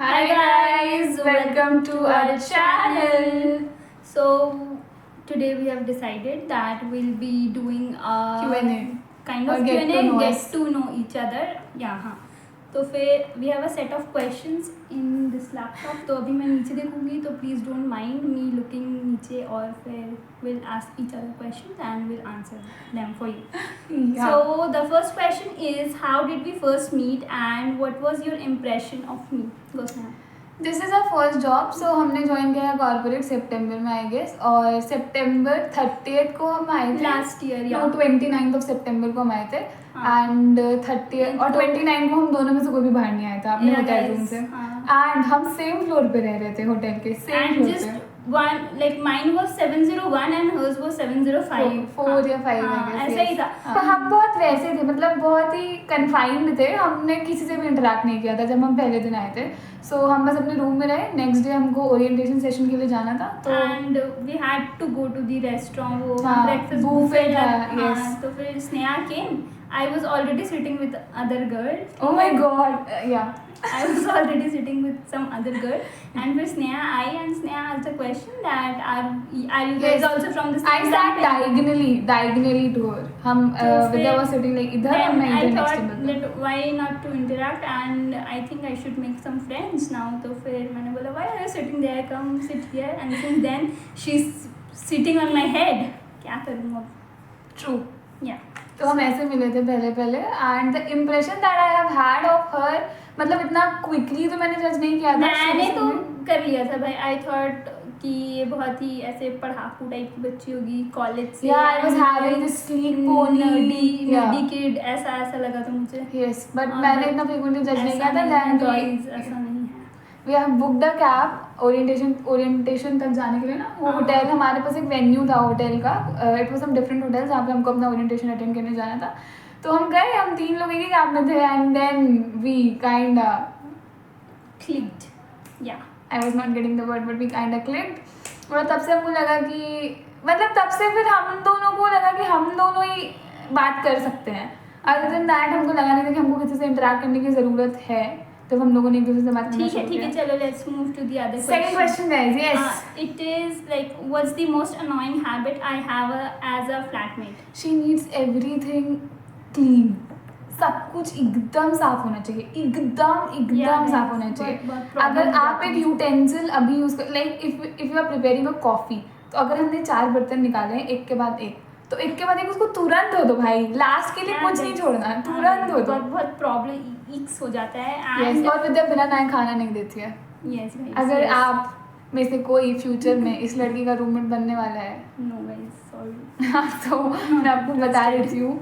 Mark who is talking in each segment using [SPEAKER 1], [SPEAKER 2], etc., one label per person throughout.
[SPEAKER 1] Hi guys, welcome to our channel.
[SPEAKER 2] So today we have decided that we'll be doing a
[SPEAKER 1] Q&A.
[SPEAKER 2] kind
[SPEAKER 1] Or
[SPEAKER 2] of
[SPEAKER 1] get to
[SPEAKER 2] Q&A,
[SPEAKER 1] know
[SPEAKER 2] get
[SPEAKER 1] us.
[SPEAKER 2] to know each other. Yeah, हाँ. तो फिर we have a set of questions in this laptop. तो अभी मैं नीचे देखूंगी तो please don't mind me looking नीचे और फिर we'll ask each other questions and we'll answer them for you.
[SPEAKER 1] Yeah.
[SPEAKER 2] So the first question is, how did we first meet and what was your impression of me? Go Sneha.
[SPEAKER 1] This is our first job, so हमने join किया corporate सितंबर में I guess, और सितंबर 30th को हम आए थे.
[SPEAKER 2] Last year, yeah.
[SPEAKER 1] No, 29th of सितंबर को हम आए थे.
[SPEAKER 2] हाँ.
[SPEAKER 1] एंड 30th और 29 को हम दोनों में से कोई भी बाहर नहीं आया था अपने
[SPEAKER 2] Yeah,
[SPEAKER 1] होटल
[SPEAKER 2] guys.
[SPEAKER 1] रूम से.
[SPEAKER 2] हाँ.
[SPEAKER 1] एंड हम सेम फ्लोर पे रह रहे थे होटल के, सेम
[SPEAKER 2] And
[SPEAKER 1] फ्लोर
[SPEAKER 2] just
[SPEAKER 1] पे.
[SPEAKER 2] one, like mine was 701 and hers was 705.
[SPEAKER 1] 4 या 5
[SPEAKER 2] हाँ, ऐसा ही था.
[SPEAKER 1] तो हम बहुत वैसे थे, मतलब बहुत ही कन्फाइंड थे. हमने किसी से भी इंटरेक्ट नहीं किया था जब हम पहले दिन आए थे. सो हम बस अपने रूम में रहे. नेक्स्ट डे हमको ओरिएंटेशन सेशन के लिए जाना था. तो
[SPEAKER 2] And we had to go to the restaurant. वो
[SPEAKER 1] हाँ,
[SPEAKER 2] breakfast
[SPEAKER 1] buffet
[SPEAKER 2] buffet
[SPEAKER 1] था,
[SPEAKER 2] हाँ,
[SPEAKER 1] yes.
[SPEAKER 2] तो फिर Sneha came. I was already sitting with other girl.
[SPEAKER 1] oh my god, yeah.
[SPEAKER 2] I was already sitting with some other girl, and फिर स्नेहा आई and Sneha asked the question that are you guys
[SPEAKER 1] Yes.
[SPEAKER 2] also from the
[SPEAKER 1] I
[SPEAKER 2] same
[SPEAKER 1] sat
[SPEAKER 2] campus?
[SPEAKER 1] diagonally to her. हम
[SPEAKER 2] तो
[SPEAKER 1] विद्या
[SPEAKER 2] फिर-
[SPEAKER 1] was sitting like इधर और
[SPEAKER 2] Then
[SPEAKER 1] मैं
[SPEAKER 2] I
[SPEAKER 1] इधर next
[SPEAKER 2] thought
[SPEAKER 1] table पे.
[SPEAKER 2] that why not to interact, and I think I should make some friends now. तो फिर मैंने बोला why are you sitting there, come sit here, and since then she's sitting on my head. क्या करूँ अब?
[SPEAKER 1] True.
[SPEAKER 2] Yeah.
[SPEAKER 1] तो हम ऐसे मिले थे पहले and the impression that I have had of her, मतलब इतना क्विकली तो मैंने जज नहीं किया था.
[SPEAKER 2] मैंने
[SPEAKER 1] शुरू
[SPEAKER 2] तो
[SPEAKER 1] में.
[SPEAKER 2] कर लिया था भाई. I thought कि ये बहुत ही ऐसे पढ़ाकू टाइप की बच्ची होगी कॉलेज से.
[SPEAKER 1] Yeah, I was having this sleek pony. Yeah.
[SPEAKER 2] nerdy kid, ऐसा लगा था मुझे.
[SPEAKER 1] Yes, but
[SPEAKER 2] हाँ,
[SPEAKER 1] मैंने
[SPEAKER 2] but
[SPEAKER 1] इतना फ्रीक्वेंटली जज नहीं
[SPEAKER 2] ऐसा
[SPEAKER 1] किया था.
[SPEAKER 2] नहीं है
[SPEAKER 1] Then
[SPEAKER 2] guys, ऐसा नहीं है.
[SPEAKER 1] we have booked a cab orientation तक जाने के लिए ना. वो
[SPEAKER 2] हाँ.
[SPEAKER 1] होटल, हमारे पास एक वेन्यू था होटल का. It was some different hotel जहाँ पे हमको अपना ओरिएंटेशन अटेंड करने जाना था. तो हम गए, हम 3 लोग एक ही कैब में थे and then we kind
[SPEAKER 2] Clicked. Yeah.
[SPEAKER 1] I was not getting the word but we kind clicked. और तब से हमको लगा कि मतलब तब से फिर हम दोनों को लगा कि हम दोनों ही बात कर सकते हैं. अदर देन दैट हमको लगा नहीं था कि हमको किसी से इंटरेक्ट करने की ज़रूरत है. तो हम लोगों ने एक दूसरे से बात करना शुरू
[SPEAKER 2] ठीक है
[SPEAKER 1] किया.
[SPEAKER 2] चलो let's move to the other
[SPEAKER 1] Second question guys, yes.
[SPEAKER 2] It is like, what's the most annoying habit I have as a flatmate?
[SPEAKER 1] She needs everything clean. सब कुछ एकदम साफ होना चाहिए, एकदम
[SPEAKER 2] Yeah,
[SPEAKER 1] साफ होना चाहिए.
[SPEAKER 2] बहुत problem
[SPEAKER 1] अगर
[SPEAKER 2] हो
[SPEAKER 1] आप
[SPEAKER 2] जाती
[SPEAKER 1] एक
[SPEAKER 2] है.
[SPEAKER 1] यूटेंसिल अभी यूज कर, like if you are preparing a coffee, तो अगर हमने 4 बर्तन निकाले हैं एक के बाद एक, तो एक के बाद एक उसको तुरंत धो दो भाई. लास्ट के लिए कुछ नहीं छोड़ना, तुरंत धो दो.
[SPEAKER 2] बहुत प्रॉब्लम ईक्स हो जाता है.
[SPEAKER 1] Yes,
[SPEAKER 2] And
[SPEAKER 1] और विद्या बिना नहाए खाना नहीं देती है.
[SPEAKER 2] yes guys,
[SPEAKER 1] अगर
[SPEAKER 2] yes.
[SPEAKER 1] आप में से कोई फ्यूचर में इस लड़की का रूममेट बनने वाला है
[SPEAKER 2] No guys, sorry.
[SPEAKER 1] तो मैं आपको बता देती हूँ.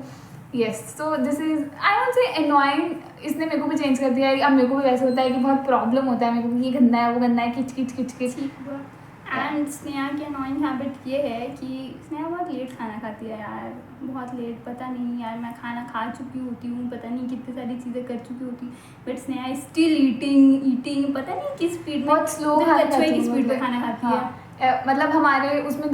[SPEAKER 1] Yes, so this is I won't say annoying. इसने मेरे को भी चेंज कर दिया है. अब मेरे को भी वैसे होता है कि बहुत प्रॉब्लम होता है मेरे को कि ये गंदा है वो गंदा है, किच किच किच किच.
[SPEAKER 2] ठीक हुआ. एंड स्नेहा की अनोइंग हैबिट ये है कि स्नेहा बहुत लेट खाना खाती है यार. बहुत लेट, पता नहीं यार, मैं खाना खा चुकी होती हूँ, पता नहीं कितनी सारी चीज़ें कर चुकी होती, बट स्नेहा स्टिल ईटिंग पता नहीं किस स्पीड में,
[SPEAKER 1] बहुत स्लो खाना
[SPEAKER 2] कछुए
[SPEAKER 1] खाती
[SPEAKER 2] की
[SPEAKER 1] हूँ
[SPEAKER 2] स्पीड पे
[SPEAKER 1] मतलब.
[SPEAKER 2] खाना खाती
[SPEAKER 1] हाँ. मतलब हमारे उसमें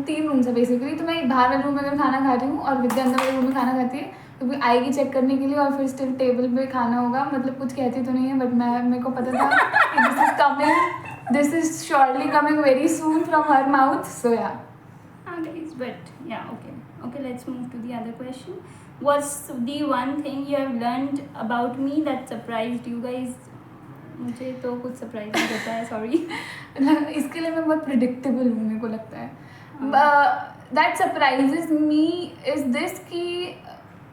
[SPEAKER 1] 3 रूम्स है बेसिकली. तो मैं बाहर वाले रूम में अगर खाना खा रही हूँ और विद्या अंदर वाले रूम में खाना खाती है, तो भी आएगी चेक करने के लिए और फिर स्टिल टेबल पे खाना होगा. मतलब कुछ कहती तो नहीं है, बट मेरे को पता था this is surely coming very soon from her mouth. So yeah
[SPEAKER 2] guys, but yeah, okay, let's move to the other question. What's the one thing you have learned about me that surprised you guys? मुझे तो कुछ surprise नहीं होता है, sorry.
[SPEAKER 1] इसके लिए मैं बहुत प्रिडिक्टेबल हूँ मेरे को लगता है. That surprises me is this कि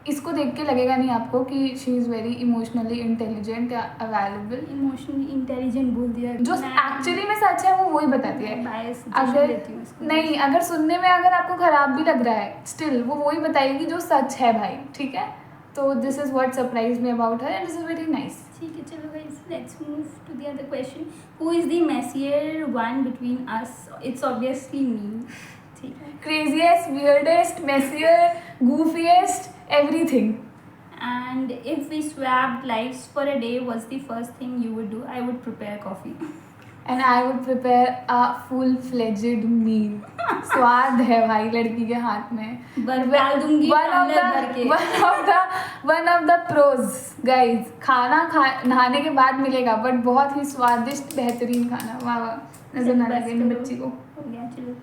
[SPEAKER 1] इसको देख के लगेगा नहीं आपको कि she is very emotionally intelligent या अवेलेबल.
[SPEAKER 2] इमोशनली इंटेलिजेंट बोल दिया.
[SPEAKER 1] जो एक्चुअली में सच है वो वही बताती है.
[SPEAKER 2] बायस
[SPEAKER 1] अगर नहीं, अगर सुनने में अगर आपको खराब भी लग रहा है, स्टिल वो वही बताएगी जो सच है भाई. ठीक है, तो this is what surprise me about her and this is very nice.
[SPEAKER 2] ठीक है चलो guys, let's move to the other question. Who is the messier one between us? It's obviously me. ठीक है.
[SPEAKER 1] Craziest, weirdest, messier, goofiest, everything.
[SPEAKER 2] And if we swapped lives for a day, what's the first thing you would do? I would prepare coffee.
[SPEAKER 1] And I would prepare a full fledged meal. स्वाद है भाई लड़की के हाथ में.
[SPEAKER 2] बर्फ डाल दूंगी टम्बलर भर के.
[SPEAKER 1] One of the pros guys, खाना नहाने के बाद मिलेगा बट बहुत ही स्वादिष्ट बेहतरीन खाना. वाह वाह, नजर ना लगे इन बच्ची को.
[SPEAKER 2] हो गया चलो.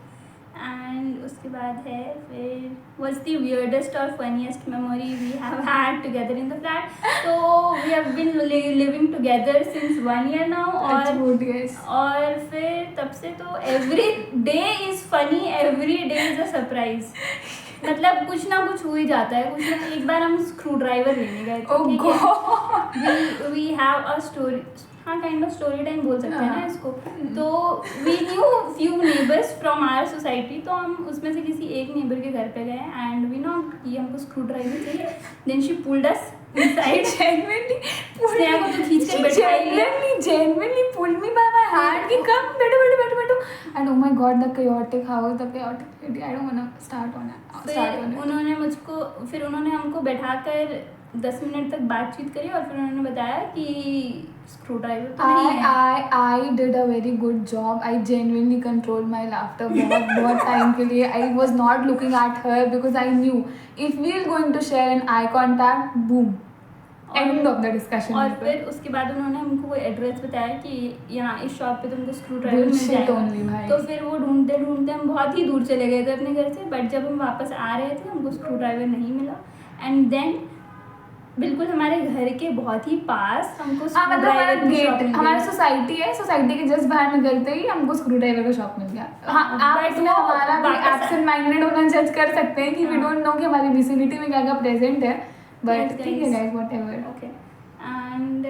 [SPEAKER 2] एंड उसके बाद है फिर व्हाट्स द वियर्डेस्ट और funniest memory we have had together in the flat. तो we have been living together since 1 year now. और फिर तब से तो every day is funny, every day is a surprise. मतलब कुछ ना कुछ हो ही जाता है. कुछ ना, एक बार हम स्क्रू ड्राइवर लेने गए थे. We have a story. हाँ, काइंड ऑफ स्टोरी टाइम बोल सकते हैं ना इसको. तो we knew few neighbours from our society. तो हम उसमें से किसी एक नेबर के घर पे गए एंड वी नो कि हमको स्क्रू ड्राइवर चाहिए. Then she pulled us inside. Sneha को तो खींच के बैठाई.
[SPEAKER 1] genuinely pulled me by my hand कि कम बैठो. And oh my god, the chaotic house, the chaotic lady. I don't wanna start on it.
[SPEAKER 2] फिर उन्होंने हमको बैठाकर 10 मिनट तक बातचीत करी और फिर उन्होंने बताया कि स्क्रू ड्राइवर तो नहीं है.
[SPEAKER 1] I did a very good job. I genuinely controlled my laughter बहुत टाइम के लिए. I was not looking at her because I knew if we are going to share an eye contact, boom, end of the discussion.
[SPEAKER 2] और फिर उसके बाद उन्होंने हमको कोई एड्रेस बताया कि यहाँ इस शॉप पे तुमको स्क्रू ड्राइवर मिल जाएगा. तो फिर वो ढूंढते ढूंढते हम बहुत ही दूर चले गए थे अपने घर से. बट जब हम वापस आ रहे थे हमको स्क्रू ड्राइवर नहीं मिला. एंड देन बिल्कुल हमारे घर के बहुत ही पास हमको
[SPEAKER 1] हमारी सोसाइटी है, सोसाइटी के जस्ट बाहर निकलते ही हमको स्क्रू ड्राइवर का शॉप मिल गया. हाँ, आप इसमें हमारा एब्सेंट माइंडेड होना जज कर सकते हैं कि वी डोंट नो कि हमारी विसिनिटी में क्या क्या प्रेजेंट है. बट ठीक है guys, whatever.
[SPEAKER 2] Okay. And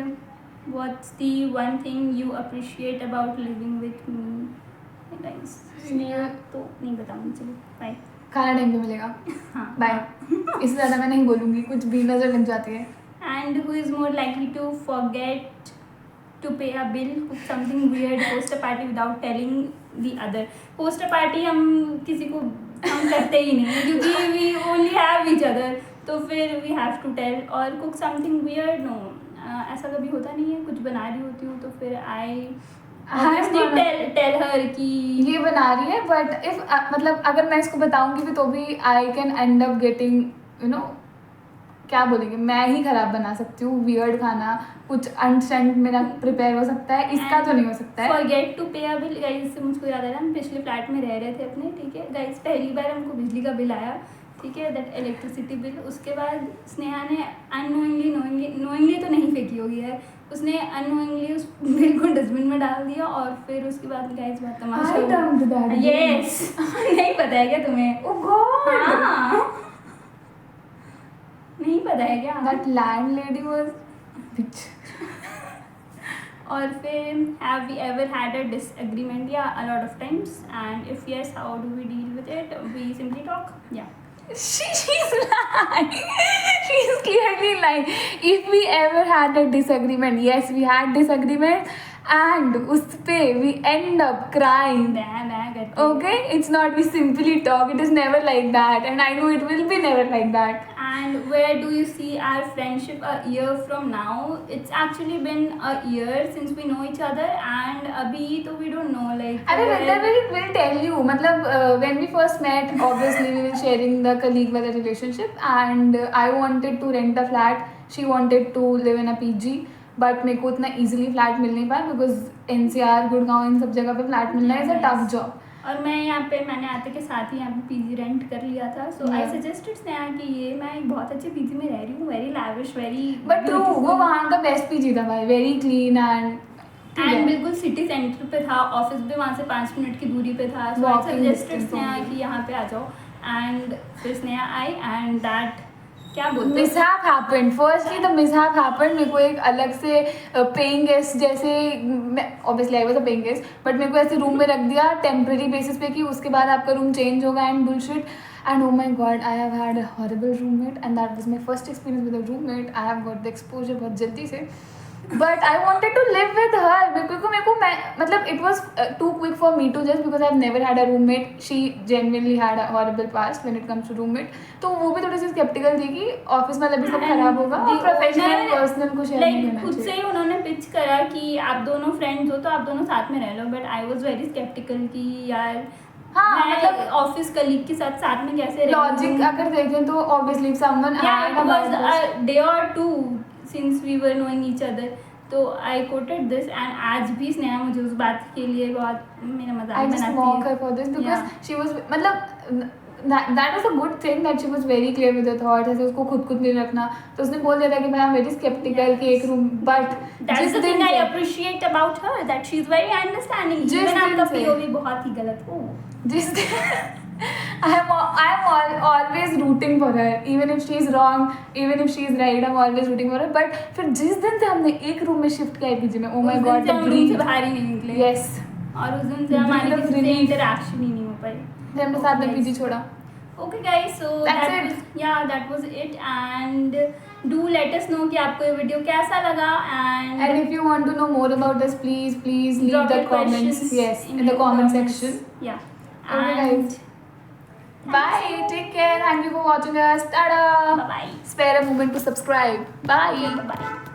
[SPEAKER 2] what's the one thing you appreciate about living with me guys. तो नहीं बताऊंगी. चलो बाय.
[SPEAKER 1] खाना टाइम पे मिलेगा.
[SPEAKER 2] हाँ,
[SPEAKER 1] बाय. इससे ज़्यादा मैं नहीं बोलूँगी, कुछ भी नज़र लग जाती है.
[SPEAKER 2] And who is more likely to forget to pay a bill, cook something weird, host a party without telling the other. Host a party हम किसी को हम करते ही नहीं क्योंकि we only have each other. तो फिर वी हैव टू टेल. और कुक समथिंग वियर्ड, नो, ऐसा कभी होता नहीं है. कुछ बना रही होती हूँ तो फिर आई टेल हर कि
[SPEAKER 1] ये बना रही है. बट इफ मतलब अगर मैं इसको बताऊंगी भी तो भी I can and up getting you know, क्या बोलेंगे, मैं ही खराब बना सकती हूँ. वियर्ड खाना कुछ अनसेंट मेरा प्रिपेयर हो सकता है, इसका तो नहीं हो सकता है.
[SPEAKER 2] Forget to pay a bill guys से मुझको याद आ रहा है. हम पिछले फ्लैट में रह रहे थे अपने. ठीक है गाइस, पहली बार हमको बिजली का बिल आया. ठीक है, दैट इलेक्ट्रिसिटी बिल. उसके बाद स्नेहा ने नोइंगली तो नहीं फेंकी होगी यार, उसने अननोइंगली उस बिल को डस्टबिन में डाल दिया. और फिर उसके बाद गाइस बहुत तमाशा. यस. नहीं पता है क्या तुम्हें?
[SPEAKER 1] Oh God.
[SPEAKER 2] हाँ, नहीं पता है क्या?
[SPEAKER 1] That landlady was bitch.
[SPEAKER 2] और फिर have we ever had a disagreement? Yeah a lot of times. And if yes, how do we deal with it? We simply talk. Yeah
[SPEAKER 1] she's lying. She's clearly lying. If we ever had a disagreement, yes, we had disagreement, and उस पे we end up crying. Okay, it's not we simply talk. It is never like that, and I know it will be never like that.
[SPEAKER 2] And where do you see our friendship a year from now? It's actually been a year since we know each other, and अभी तो we don't know like.
[SPEAKER 1] अरे we'll tell you. मतलब when we first met, obviously we were sharing the colleague वाला relationship, and I wanted to rent a flat. She wanted to live in a PG. But मेरे को उतना easily flat मिल नहीं पाया because NCR, Gurgaon, इन सब जगह पे फ्लैट मिलना इज अ टफ जॉब.
[SPEAKER 2] और मैं यहाँ पे मैंने आते के साथ ही यहाँ पे पीजी रेंट कर लिया था. सो आई सजेस्टेड स्नेहा कि ये मैं एक बहुत अच्छे पीजी में रह रही हूँ, very lavish, very
[SPEAKER 1] but true. वो वहाँ का बेस्ट पीजी था भाई, वेरी क्लीन एंड
[SPEAKER 2] बिल्कुल सिटी सेंटर पे था. ऑफिस भी वहाँ से 5 मिनट की दूरी पे था. सो आई सजेस्टेड स्नेहा कि यहाँ पे आ जाओ. एंड फिर स्नेहा आई एंड दैट क्या बोलते हैं,
[SPEAKER 1] mishap happened. Firstly the mishap happened. मेरे को एक अलग से पेइंग गेस्ट जैसे, obviously I was a paying guest, but मेरे को ऐसे रूम में रख दिया टेम्पररी बेसिस पे कि उसके बाद आपका रूम चेंज होगा and bullshit. And oh my God, I have had a horrible roommate and that was my first experience with a roommate. I have got the exposure बहुत जल्दी से. But I wanted to live with her. मेरे को मतलब it was too quick for me to judge because I've never had a roommate. She genuinely had a horrible past when it comes to roommate. तो वो भी थोड़ी सी skeptical थी कि office में भी सब खराब होगा और प्रोफेशनल पर्सनल को शेयर नहीं करना
[SPEAKER 2] खुद से
[SPEAKER 1] चाहिए.
[SPEAKER 2] ही उन्होंने पिच करा कि आप दोनों फ्रेंड्स हो तो आप दोनों साथ में रह लो, but I was very sceptical कि यार
[SPEAKER 1] हाँ,
[SPEAKER 2] मैं
[SPEAKER 1] मतलब
[SPEAKER 2] ऑफिस कलीग के साथ में कैसे रह
[SPEAKER 1] लॉजिक अगर देखें तो obviously someone
[SPEAKER 2] yeah, it was a day or two since we were knowing each other. तो आई कोटेड दिस एंड आज भी स्नेहा मुझे उस बात के लिए बहुत मेरा मजाक
[SPEAKER 1] I just
[SPEAKER 2] बनाती
[SPEAKER 1] mock
[SPEAKER 2] है.
[SPEAKER 1] her for this because
[SPEAKER 2] Yeah.
[SPEAKER 1] she was मतलब that was a good thing that she was very clear with her thoughts. ऐसे उसको खुद नहीं रखना, तो उसने बोल दिया था कि मैं I'm very skeptical कि एक room, but
[SPEAKER 2] That's the thing I appreciate about her, that she's very understanding.
[SPEAKER 1] जिस
[SPEAKER 2] Even
[SPEAKER 1] दिन
[SPEAKER 2] आपका
[SPEAKER 1] से-
[SPEAKER 2] POV बहुत ही गलत हो.
[SPEAKER 1] जिस I'm always rooting for her, even if she's wrong, even if she's right, I'm always rooting for her. But फिर जिस दिन से हमने एक रूम में शिफ्ट किया पीजी में, oh my
[SPEAKER 2] उस दिन
[SPEAKER 1] god,
[SPEAKER 2] से
[SPEAKER 1] the
[SPEAKER 2] हम रूम
[SPEAKER 1] breeze.
[SPEAKER 2] से बाहर ही नहीं निकले.
[SPEAKER 1] Yes.
[SPEAKER 2] और उस दिन से हमारी
[SPEAKER 1] Breathe of
[SPEAKER 2] किसी से
[SPEAKER 1] relief.
[SPEAKER 2] इंटरेक्शन ही नहीं हो पाई.
[SPEAKER 1] फिर हमने साथ में पीजी छोड़ा.
[SPEAKER 2] Okay guys, so
[SPEAKER 1] That's
[SPEAKER 2] that was it, and do let us know कि आपको ये वीडियो कैसा लगा, and
[SPEAKER 1] And if you want to know more about us, please leave
[SPEAKER 2] drop
[SPEAKER 1] the
[SPEAKER 2] your
[SPEAKER 1] comments.
[SPEAKER 2] questions
[SPEAKER 1] Yes, in the
[SPEAKER 2] your
[SPEAKER 1] comment
[SPEAKER 2] comments.
[SPEAKER 1] section.
[SPEAKER 2] Yeah.
[SPEAKER 1] Okay,
[SPEAKER 2] And
[SPEAKER 1] guys. Bye. Take care. Thank you for watching us. Tada.
[SPEAKER 2] bye bye.
[SPEAKER 1] Spare a moment to subscribe. Bye.
[SPEAKER 2] Bye bye.